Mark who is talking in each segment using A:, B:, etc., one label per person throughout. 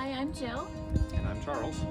A: Hi, I'm Jill.
B: And I'm Charles.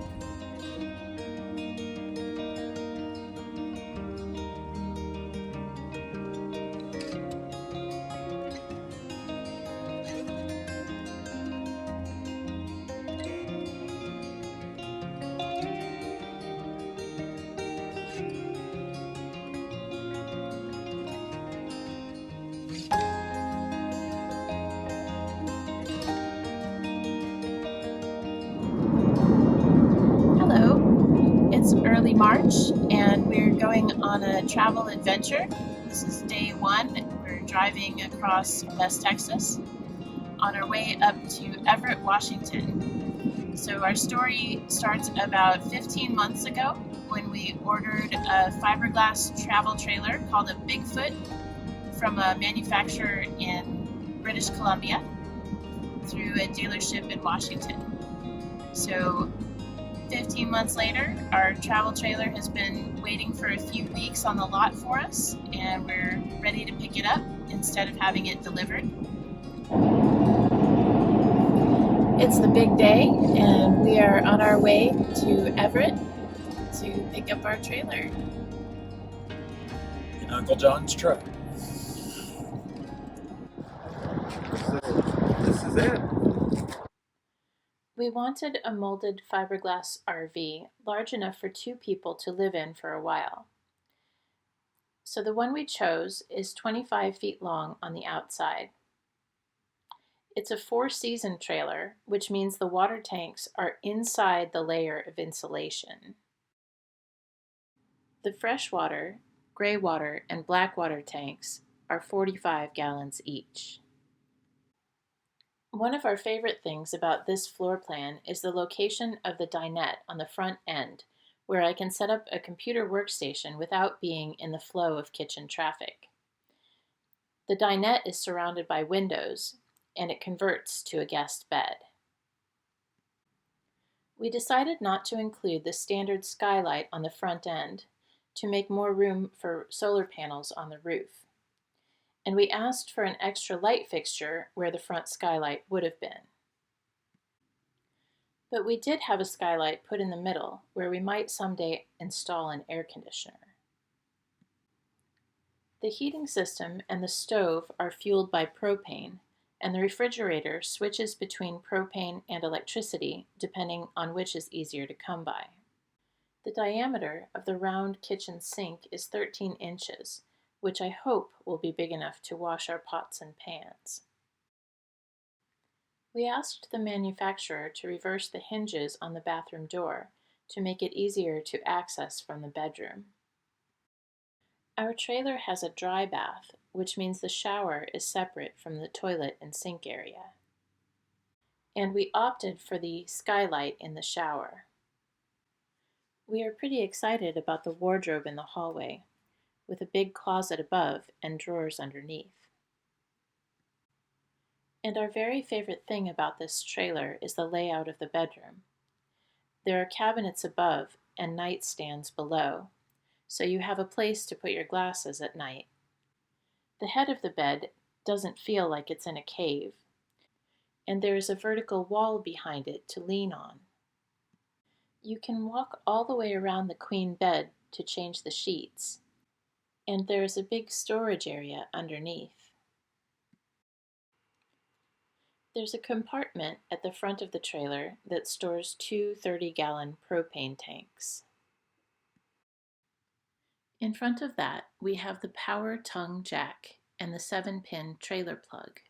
A: Hello. It's early March and we're going on a travel adventure. This is day one. We're driving across West Texas on our way up to Everett, Washington. So our story starts about 15 months ago when we ordered a fiberglass travel trailer called a Bigfoot from a manufacturer in British Columbia through a dealership in Washington. So 15 months later, our travel trailer has been waiting for a few weeks on the lot for us, and we're ready to pick it up instead of having it delivered. It's the big day, and we are on our way to Everett to pick up our trailer.
B: In Uncle John's truck. So, this is it.
A: We wanted a molded fiberglass RV large enough for 2 people to live in for a while. So the one we chose is 25 feet long on the outside. It's a 4-season trailer, which means the water tanks are inside the layer of insulation. The freshwater, gray water, and black water tanks are 45 gallons each. One of our favorite things about this floor plan is the location of the dinette on the front end, where I can set up a computer workstation without being in the flow of kitchen traffic. The dinette is surrounded by windows, and it converts to a guest bed. We decided not to include the standard skylight on the front end to make more room for solar panels on the roof. And we asked for an extra light fixture where the front skylight would have been. But we did have a skylight put in the middle where we might someday install an air conditioner. The heating system and the stove are fueled by propane, and the refrigerator switches between propane and electricity depending on which is easier to come by. The diameter of the round kitchen sink is 13 inches, which I hope will be big enough to wash our pots and pans. We asked the manufacturer to reverse the hinges on the bathroom door to make it easier to access from the bedroom. Our trailer has a dry bath, which means the shower is separate from the toilet and sink area. And we opted for the skylight in the shower. We are pretty excited about the wardrobe in the hallway, with a big closet above and drawers underneath. And our very favorite thing about this trailer is the layout of the bedroom. There are cabinets above and nightstands below, so you have a place to put your glasses at night. The head of the bed doesn't feel like it's in a cave, and there is a vertical wall behind it to lean on. You can walk all the way around the queen bed to change the sheets, and there is a big storage area underneath. There's a compartment at the front of the trailer that stores 2 30-gallon propane tanks. In front of that, we have the power tongue jack and the 7-pin trailer plug.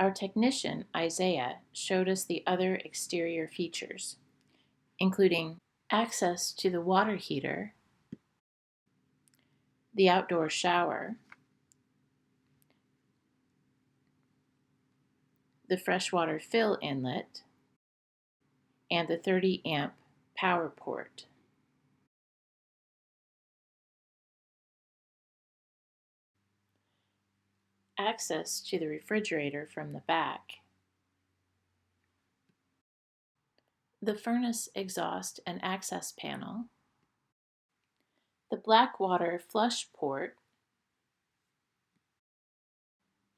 A: Our technician, Isaiah, showed us the other exterior features, including access to the water heater, the outdoor shower, the freshwater fill inlet, and the 30-amp power port. Access to the refrigerator from the back, the furnace exhaust and access panel, the black water flush port,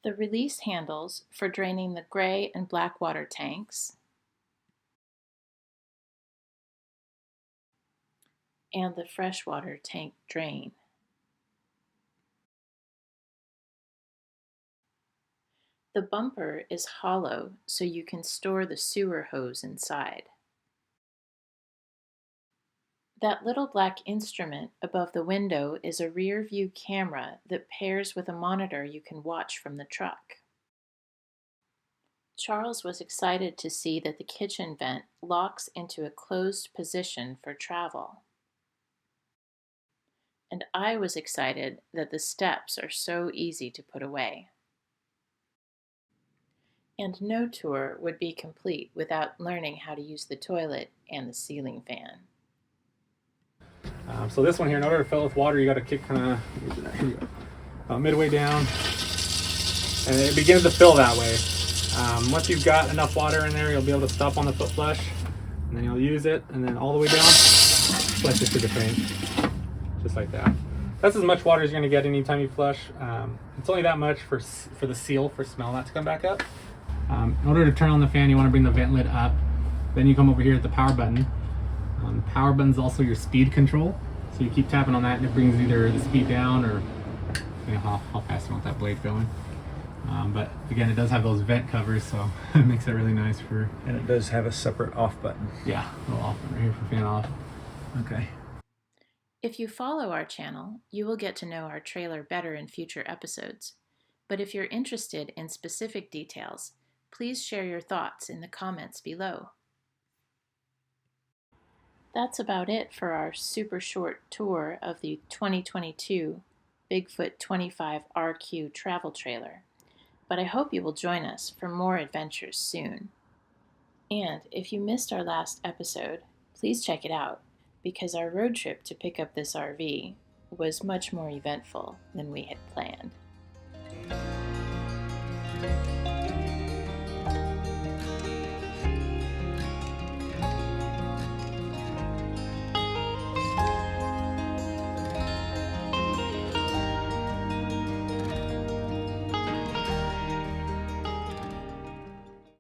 A: The release handles for draining the gray and black water tanks, and the freshwater tank drain. The bumper is hollow so you can store the sewer hose inside. That little black instrument above the window is a rear view camera that pairs with a monitor you can watch from the truck. Charles was excited to see that the kitchen vent locks into a closed position for travel. And I was excited that the steps are so easy to put away. And no tour would be complete without learning how to use the toilet and the ceiling fan.
C: So this one here, in order to fill with water, you got to kick kind of about midway down, and it begins to fill that way. Once you've got enough water in there, you'll be able to stop on the foot flush, and then you'll use it, and then all the way down, flush it to the tank, just like that. That's as much water as you're going to get anytime you flush. It's only that much for the seal, for smell not to come back up. In order to turn on the fan, you want to bring the vent lid up. Then you come over here at the power button. The power button is also your speed control. So you keep tapping on that and it brings either the speed down or how fast you want that blade going. But again, it does have those vent covers, so it makes it really nice for...
B: And it does have a separate off button.
C: Yeah, a little off right here for fan off.
B: Okay.
A: If you follow our channel, you will get to know our trailer better in future episodes. But if you're interested in specific details, please share your thoughts in the comments below. That's about it for our super short tour of the 2022 Bigfoot 25 RQ travel trailer. But I hope you will join us for more adventures soon. And if you missed our last episode, please check it out, because our road trip to pick up this RV was much more eventful than we had planned.